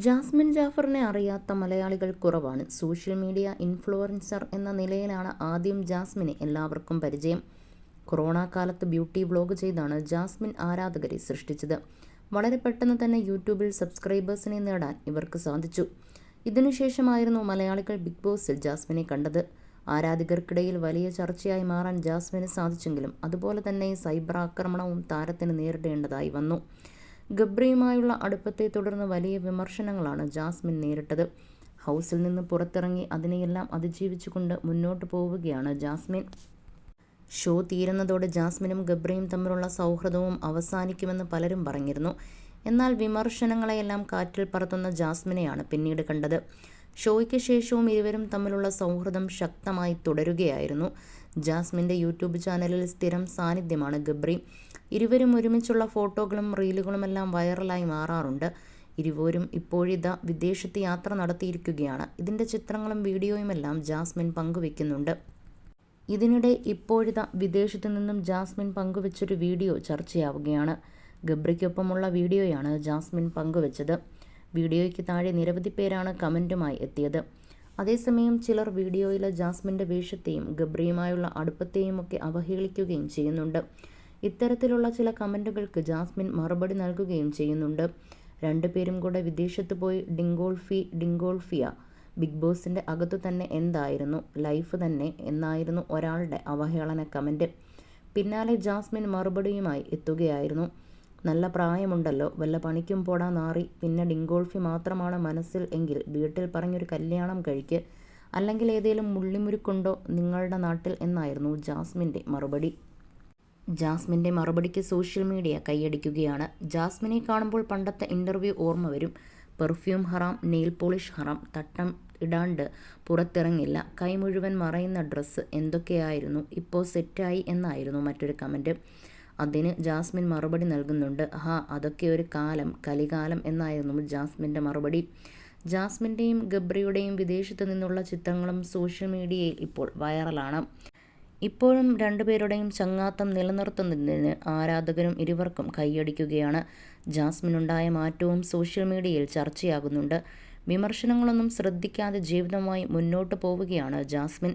Jasmine ജാഫറിനെ അറിയാത്ത മലയാളികൾ കുറവാണ്. സോഷ്യൽ മീഡിയ ഇൻഫ്ലുവൻസർ എന്ന നിലയിലാണ് ആദ്യം ജാസ്മിനെ എല്ലാവർക്കും പരിചയം. കൊറോണ കാലത്ത് ബ്യൂട്ടി വ്ലോഗ് ചെയ്താണ് ജാസ്മിൻ ആരാധകരെ സൃഷ്ടിച്ചത്. വളരെ പെട്ടെന്ന് തന്നെ യൂട്യൂബിൽ സബ്സ്ക്രൈബേഴ്സിനെ നേടാൻ ഇവർക്ക് സാധിച്ചു. ഇതിനുശേഷമായിരുന്നു മലയാളികൾ ബിഗ് ബോസിൽ ജാസ്മിനെ കണ്ടത്. ആരാധകർക്കിടയിൽ വലിയ ചർച്ചയായി മാറാൻ ജാസ്മിന് സാധിച്ചെങ്കിലും അതുപോലെ തന്നെ സൈബർ ആക്രമണവും താരത്തിന് നേരിടേണ്ടതായി വന്നു. ഗബ്രിയുമായുള്ള അടുപ്പത്തെ തുടർന്ന് വലിയ വിമർശനങ്ങളാണ് ജാസ്മിൻ നേരിട്ടത്. ഹൗസിൽ നിന്ന് പുറത്തിറങ്ങി അതിനെയെല്ലാം അതിജീവിച്ചുകൊണ്ട് മുന്നോട്ട് പോവുകയാണ് ജാസ്മിൻ. ഷോ തീരുന്നതോടെ ജാസ്മിനും ഗബ്രിയും തമ്മിലുള്ള സൗഹൃദവും അവസാനിക്കുമെന്ന് പലരും പറഞ്ഞിരുന്നു. എന്നാൽ വിമർശനങ്ങളെയെല്ലാം കാറ്റിൽ പറത്തുന്ന ജാസ്മിനെയാണ് പിന്നീട് കണ്ടത്. ഷോയ്ക്ക് ശേഷവും ഇരുവരും തമ്മിലുള്ള സൗഹൃദം ശക്തമായി തുടരുകയായിരുന്നു. ജാസ്മിൻ്റെ യൂട്യൂബ് ചാനലിൽ സ്ഥിരം സാന്നിധ്യമാണ് ഗബ്രി. ഇരുവരും ഒരുമിച്ചുള്ള ഫോട്ടോകളും റീലുകളുമെല്ലാം വൈറലായി മാറാറുണ്ട്. ഇരുവരും ഇപ്പോഴിതാ വിദേശത്ത് യാത്ര നടത്തിയിരിക്കുകയാണ്. ഇതിൻ്റെ ചിത്രങ്ങളും വീഡിയോയുമെല്ലാം ജാസ്മിൻ പങ്കുവെക്കുന്നുണ്ട്. ഇതിനിടെ ഇപ്പോഴിതാ വിദേശത്തു നിന്നും ജാസ്മിൻ പങ്കുവെച്ചൊരു വീഡിയോ ചർച്ചയാവുകയാണ്. ഗബ്രിക്കൊപ്പമുള്ള വീഡിയോയാണ് ജാസ്മിൻ പങ്കുവെച്ചത്. വീഡിയോയ്ക്ക് താഴെ നിരവധി പേരാണ് കമൻറ്റുമായി എത്തിയത്. അതേസമയം ചിലർ വീഡിയോയിലെ ജാസ്മിൻ്റെ വേഷത്തെയും ഗബ്രിയുമായുള്ള അടുപ്പത്തെയുമൊക്കെ അവഹേളിക്കുകയും ചെയ്യുന്നുണ്ട്. ഇത്തരത്തിലുള്ള ചില കമൻറ്റുകൾക്ക് ജാസ്മിൻ മറുപടി നൽകുകയും ചെയ്യുന്നുണ്ട്. രണ്ടുപേരും കൂടെ വിദേശത്ത് പോയി ഡിങ്കോൾഫിയ ബിഗ് ബോസിൻ്റെ അകത്തു തന്നെ എന്തായിരുന്നു, ലൈഫ് തന്നെ എന്നായിരുന്നു ഒരാളുടെ അവഹേളന കമൻറ്റ്. പിന്നാലെ ജാസ്മിൻ മറുപടിയുമായി എത്തുകയായിരുന്നു. നല്ല പ്രായമുണ്ടല്ലോ, വല്ല പണിക്കും പോടാ നാറി, പിന്നെ ഡിങ്കോൾഫി മാത്രമാണ് മനസ്സിൽ എങ്കിൽ വീട്ടിൽ പറഞ്ഞൊരു കല്യാണം കഴിക്ക്, അല്ലെങ്കിൽ ഏതെങ്കിലും മുള്ളിമുരുക്കുണ്ടോ നിങ്ങളുടെ നാട്ടിൽ എന്നായിരുന്നു ജാസ്മിൻ്റെ മറുപടി. ജാസ്മിൻ്റെ മറുപടിക്ക് സോഷ്യൽ മീഡിയ കൈയടിക്കുകയാണ്. ജാസ്മിനെ കാണുമ്പോൾ പണ്ടത്തെ ഇൻ്റർവ്യൂ ഓർമ്മ വരും. പെർഫ്യൂം ഹറാം, നെയിൽ പോളിഷ് ഹറാം, തട്ടം ഇടാണ്ട് പുറത്തിറങ്ങില്ല, കൈ മുഴുവൻ മറയുന്ന ഡ്രസ്സ്, എന്തൊക്കെയായിരുന്നു, ഇപ്പോൾ സെറ്റായി എന്നായിരുന്നു മറ്റൊരു കമൻറ്റ്. അതിന് ജാസ്മിൻ മറുപടി നൽകുന്നുണ്ട്. അതൊക്കെ ഒരു കാലം, കലികാലം എന്നായിരുന്നു ജാസ്മിൻ്റെ മറുപടി. ജാസ്മിൻ്റെയും ഗബ്രിയുടെയും വിദേശത്ത് നിന്നുള്ള ചിത്രങ്ങളും സോഷ്യൽ മീഡിയയിൽ ഇപ്പോൾ വൈറലാണ്. ഇപ്പോഴും രണ്ടുപേരുടെയും ചങ്ങാത്തം നിലനിർത്തുന്നതിന് ആരാധകരും ഇരുവർക്കും കൈയടിക്കുകയാണ്. ജാസ്മിനുണ്ടായ മാറ്റവും സോഷ്യൽ മീഡിയയിൽ ചർച്ചയാകുന്നുണ്ട്. വിമർശനങ്ങളൊന്നും ശ്രദ്ധിക്കാതെ ജീവിതവുമായി മുന്നോട്ട് പോവുകയാണ് ജാസ്മിൻ.